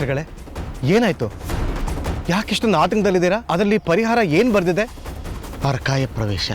ಶಾಸ್ತ್ರಿಗಳೇ, ಏನಾಯ್ತು? ಯಾಕಿಷ್ಟೊಂದು ಆತಂಕದಲ್ಲಿದ್ದೀರಾ? ಅದರಲ್ಲಿ ಪರಿಹಾರ ಏನು ಬರೆದಿದೆ? ಪರಕಾಯ ಪ್ರವೇಶ.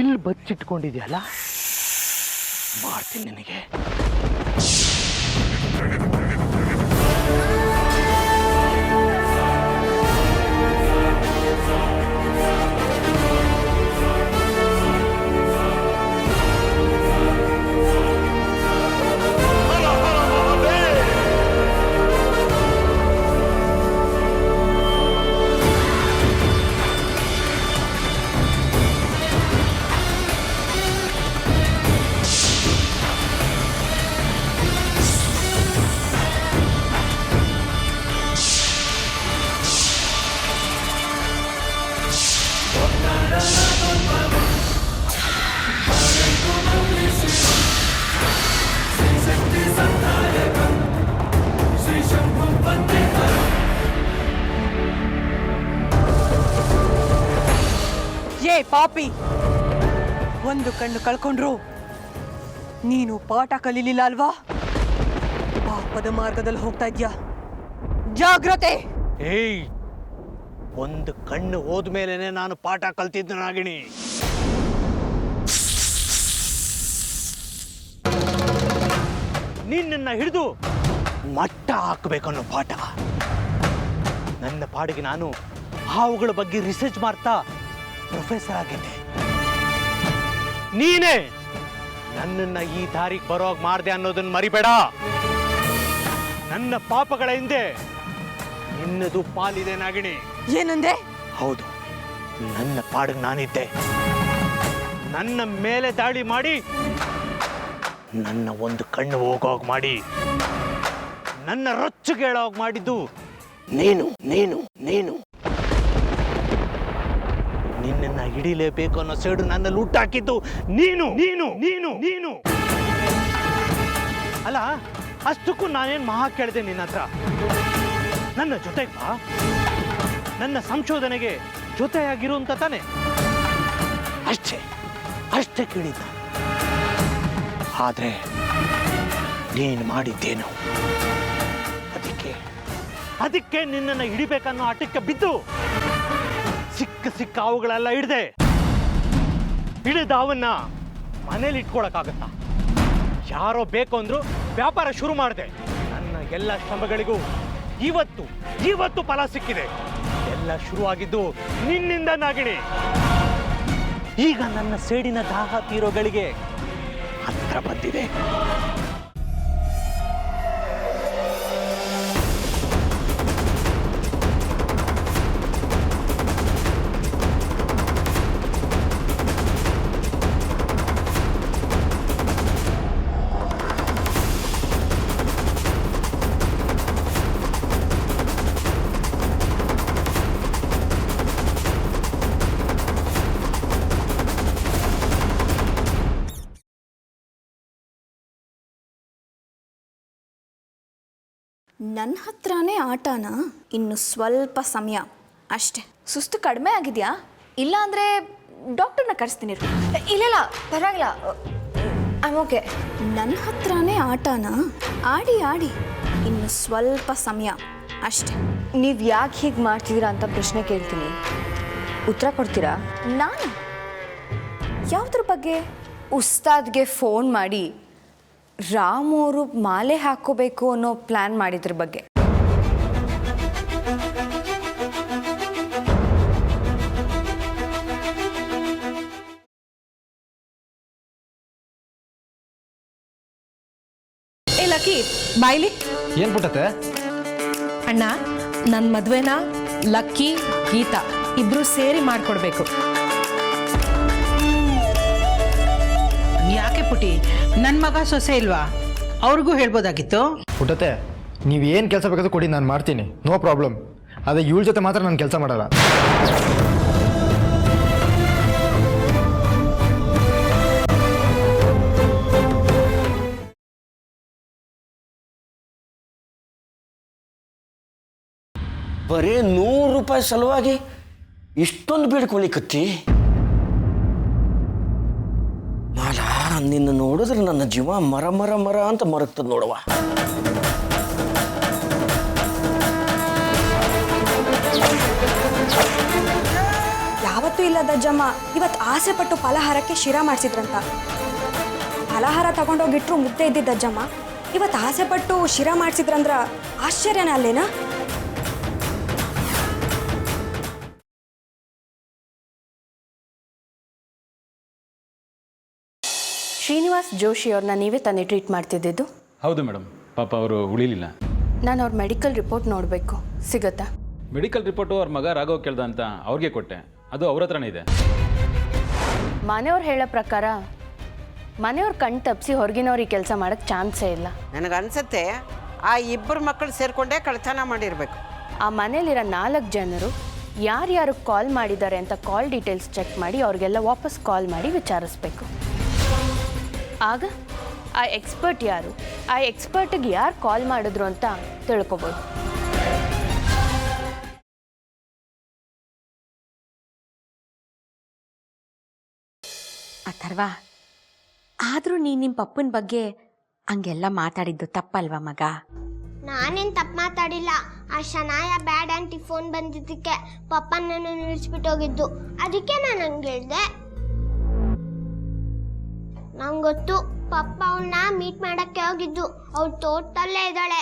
ಇಲ್ಲಿ ಬಚ್ಚಿಟ್ಕೊಂಡಿದ್ಯಲ್ಲ, ಮಾಡ್ತೀನಿ ನಿನಗೆ. ಪಾಪಿ, ಒಂದು ಕಣ್ಣು ಕಳ್ಕೊಂಡ್ರು ನೀನು ಪಾಠ ಕಲೀಲಿಲ್ಲ ಅಲ್ವಾ? ಪಾಪದ ಮಾರ್ಗದಲ್ಲಿ ಹೋಗ್ತಾ ಇದ್ಯಾ, ಜಾಗ್ರತೆ. ಏಯ್, ಒಂದು ಕಣ್ಣು ಹೋದ್ಮೇಲೆನೆ ನಾನು ಪಾಠ ಕಲ್ತಿದ್ದ ನಾಗಿಣಿ. ನಿನ್ನ ಹಿಡಿದು ಮಟ್ಟ ಹಾಕಬೇಕನ್ನೋ ಪಾಠ. ನನ್ನ ಪಾಡಿಗೆ ನಾನು ಹಾವುಗಳ ಬಗ್ಗೆ ರಿಸರ್ಚ್ ಮಾಡ್ತಾ ಪ್ರೊಫೆಸರ್ ಆಗಿದ್ದೆ. ನೀನೇ ನನ್ನನ್ನ ಈ ದಾರಿಗೆ ಬರೋಗ್ ಮಾಡ್ದೆ ಅನ್ನೋದನ್ನ ಮರಿಬೇಡ. ನನ್ನ ಪಾಪಗಳ ಹಿಂದೆ ನಿನ್ನದು ಪಾಲಿದೆ ನಾಗಿಣಿ. ಏನಂದೆ? ಹೌದು, ನನ್ನ ಪಾಡಿಗೆ ನಾನಿದ್ದೆ. ನನ್ನ ಮೇಲೆ ದಾಳಿ ಮಾಡಿ ನನ್ನ ಒಂದು ಕಣ್ಣು ಹೋಗೋಗ್ ಮಾಡಿ ನನ್ನ ರೊಚ್ಚುಗೇಳೋಗ್ ಮಾಡಿದ್ದು ನೀನು ನೀನು ನೀನು ನಿನ್ನನ್ನು ಹಿಡಿಲೇಬೇಕು ಅನ್ನೋ ಸೇಡು ನನ್ನಲ್ಲಿ ಹುಟ್ಟಾಕಿದ್ದು ನೀನು ನೀನು ನೀನು ನೀನು ಅಲ್ಲ, ಅಷ್ಟಕ್ಕೂ ನಾನೇನು ಮಹಾ ಕೇಳಿದೆ ನಿನ್ನ ಹತ್ರ. ನನ್ನ ಜೊತೆಗೆ ಬಾ, ನನ್ನ ಸಂಶೋಧನೆಗೆ ಜೊತೆಯಾಗಿರು ಅಂತ ತಾನೆ. ಅಷ್ಟೇ ಅಷ್ಟೇ ಕೇಳಿದ್ದ. ಆದ್ರೆ ನೀನು ಮಾಡಿದ್ದೇನು? ಅದಕ್ಕೆ ನಿನ್ನನ್ನು ಹಿಡಿಬೇಕನ್ನೋ ಆಟಕ್ಕೆ ಬಿದ್ದು ಸಿಕ್ಕ ಸಿಕ್ಕ ಅವುಗಳೆಲ್ಲ ಹಿಡಿದ ಅವನ್ನ ಮನೇಲಿ ಇಟ್ಕೊಳಕ್ಕಾಗತ್ತ? ಯಾರೋ ಬೇಕು ಅಂದ್ರು ವ್ಯಾಪಾರ ಶುರು ಮಾಡಿದೆ. ನನ್ನ ಎಲ್ಲ ಶ್ರಮಗಳಿಗೂ ಇವತ್ತು ಫಲ ಸಿಕ್ಕಿದೆ. ಎಲ್ಲ ಶುರುವಾಗಿದ್ದು ನಿನ್ನಿಂದ ನಾಗಿಣಿ. ಈಗ ನನ್ನ ಸೇಡಿನ ದಾಹ ತೀರೋಗಳಿಗೆ ಹತ್ರ ಬಂದಿದೆ. ನನ್ನ ಹತ್ರನೇ ಆಟನ ಇನ್ನು ಸ್ವಲ್ಪ ಸಮಯ ಅಷ್ಟೆ. ಸುಸ್ತು ಕಡಿಮೆ ಆಗಿದೆಯಾ? ಇಲ್ಲ ಅಂದರೆ ಡಾಕ್ಟರ್ನ ಕರೆಸ್ತೀನಿ. ಇಲ್ಲ ಪರವಾಗಿಲ್ಲ, ಐಮ್ ಓಕೆ. ನನ್ನ ಹತ್ರನೇ ಆಟನ ಆಡಿ ಆಡಿ ಇನ್ನು ಸ್ವಲ್ಪ ಸಮಯ ಅಷ್ಟೆ. ನೀವು ಯಾಕೆ ಹೀಗೆ ಮಾಡ್ತಿದ್ದೀರಾ ಅಂತ ಪ್ರಶ್ನೆ ಕೇಳ್ತೀನಿ, ಉತ್ತರ ಕೊಡ್ತೀರಾ? ನಾನು ಯಾವುದ್ರ ಬಗ್ಗೆ? ಉಸ್ತಾದ್ಗೆ ಫೋನ್ ಮಾಡಿ ರಾಮು ಅವರು ಮಾಲೆ ಹಾಕೋಬೇಕು ಅನ್ನೋ ಪ್ಲ್ಯಾನ್ ಮಾಡಿದ್ರ ಬಗ್ಗೆ. ಏ ಲಕ್ಕಿ, ಬಾಯ್ಲಿ. ಏನು ಪುಟ್ಟತೆ? ಅಣ್ಣ, ನನ್ನ ಮದುವೆನ ಲಕ್ಕಿ ಗೀತಾ ಇಬ್ರು ಸೇರಿ ಮಾಡ್ಕೊಡ್ಬೇಕು. ಯಾಕೆ ಪುಟಿ, ನನ್ನ ಮಗ ಸೊಸೆ ಇಲ್ವಾ? ಅವ್ರಿಗೂ ಹೇಳ್ಬೋದಾಗಿತ್ತು. ಪುಟ್ಟತೆ, ನೀವು ಏನು ಕೆಲಸ ಬೇಕಾದ್ರೂ ಕೊಡಿ, ನಾನು ಮಾಡ್ತೀನಿ, ನೋ ಪ್ರಾಬ್ಲಮ್. ಅದೇ ಇವಳ ಜೊತೆ ಮಾತ್ರ ನಾನು ಕೆಲಸ ಮಾಡಲ್ಲ. ಬರೀ 100 ರೂಪಾಯಿ ಸಲುವಾಗಿ ಇಷ್ಟೊಂದು ಬೇಡ್ಕೊಳಿಕತ್ತಿ? ಮಾಲ, ನಿನ್ನ ನೋಡಿದ್ರೆ ನನ್ನ ಜೀವ ಮರ ಮರ ಮರ ಅಂತ ಮರಗ್ತದೆ ನೋಡವ. ಯಾವತ್ತೂ ಇಲ್ಲ ದಜ್ಜಮ್ಮ, ಇವತ್ತು ಆಸೆ ಪಟ್ಟು ಫಲಹಾರಕ್ಕೆ ಶಿರಾ ಮಾಡಿಸಿದ್ರಂತ. ಫಲಹಾರ ತಗೊಂಡೋಗಿಟ್ರು ಮುದ್ದೆ ಇದ್ದಿದ್ದ ದಜ್ಜಮ್ಮ. ಇವತ್ತು ಆಸೆ ಪಟ್ಟು ಶಿರಾ ಮಾಡಿಸಿದ್ರಂದ್ರ ಆಶ್ಚರ್ಯನ ಅಲ್ಲೇನಾ? ಶ್ರೀನಿವಾಸ್ ಜೋಶಿ ಅವ್ರನ್ನ ನೀವೇ ತಾನೇ ಟ್ರೀಟ್ ಮಾಡ್ತಿದ್ದಿದ್ದು? ಹೌದು ಮೇಡಮ್, ಪಾಪ ಅವರು ಉಳಿಲಿಲ್ಲ. ನಾನು ಅವ್ರ ಮೆಡಿಕಲ್ ರಿಪೋರ್ಟ್ ನೋಡಬೇಕು, ಸಿಗುತ್ತಾ? ಮೆಡಿಕಲ್ ರಿಪೋರ್ಟು ಅವ್ರ ಮಗ ರಾಘವ್ ಕೇಳ್ದ ಅಂತ ಅವ್ರಿಗೆ ಕೊಟ್ಟೆ, ಅದು ಅವ್ರ ಹತ್ರನೇ ಇದೆ. ಮನೆಯವ್ರು ಹೇಳೋ ಪ್ರಕಾರ ಮನೆಯವ್ರು ಕಣ್ ತಪ್ಪಿಸಿ ಹೊರಗಿನವ್ರಿಗೆ ಕೆಲಸ ಮಾಡೋಕ್ಕೆ ಚಾನ್ಸೇ ಇಲ್ಲ. ನನಗನ್ಸುತ್ತೆ ಆ ಇಬ್ಬರು ಮಕ್ಕಳು ಸೇರಿಕೊಂಡೇ ಕಳ್ತನ ಮಾಡಿರಬೇಕು. ಆ ಮನೇಲಿರೋ 4 ಜನರು ಯಾರ್ಯಾರು ಕಾಲ್ ಮಾಡಿದ್ದಾರೆ ಅಂತ ಕಾಲ್ ಡೀಟೇಲ್ಸ್ ಚೆಕ್ ಮಾಡಿ ಅವ್ರಿಗೆಲ್ಲ ವಾಪಸ್ ಕಾಲ್ ಮಾಡಿ ವಿಚಾರಿಸ್ಬೇಕು. ಆಗ ಆ ಎಕ್ಸ್ಪರ್ಟ್ ಯಾರು, ಆ ಎಕ್ಸ್ಪರ್ಟಿಗೆ ಯಾರು ಕಾಲ್ ಮಾಡಿದ್ರು ಅಂತ ತಿಳ್ಕೊಬೋದು. ಅಥರ್ವಾ, ಆದರೂ ನೀನು ನಿಮ್ಮ ಪಪ್ಪನ ಬಗ್ಗೆ ಹಂಗೆಲ್ಲ ಮಾತಾಡಿದ್ದು ತಪ್ಪಲ್ವಾ ಮಗ? ನಾನೇನು ತಪ್ಪು ಮಾತಾಡಿಲ್ಲ. ಆ ಶನಾಯ ಬ್ಯಾಡ್ ಆಂಟಿ ಫೋನ್ ಬಂದಿದ್ದಕ್ಕೆ ಪಪ್ಪ ನನ್ನ ನಿಲ್ಲಿಸ್ಬಿಟ್ಟು ಹೋಗಿದ್ದು, ಅದಕ್ಕೆ ನಾನು ಹಂಗೆ ಹೇಳಿದೆ. ನಂಗೆ ಗೊತ್ತು, ಪಪ್ಪ ಅವಳನ್ನ ಮೀಟ್ ಮಾಡಕ್ಕೆ ಹೋಗಿದ್ದು. ಅವಳು ತೋಟದಲ್ಲೇ ಇದ್ದಾಳೆ.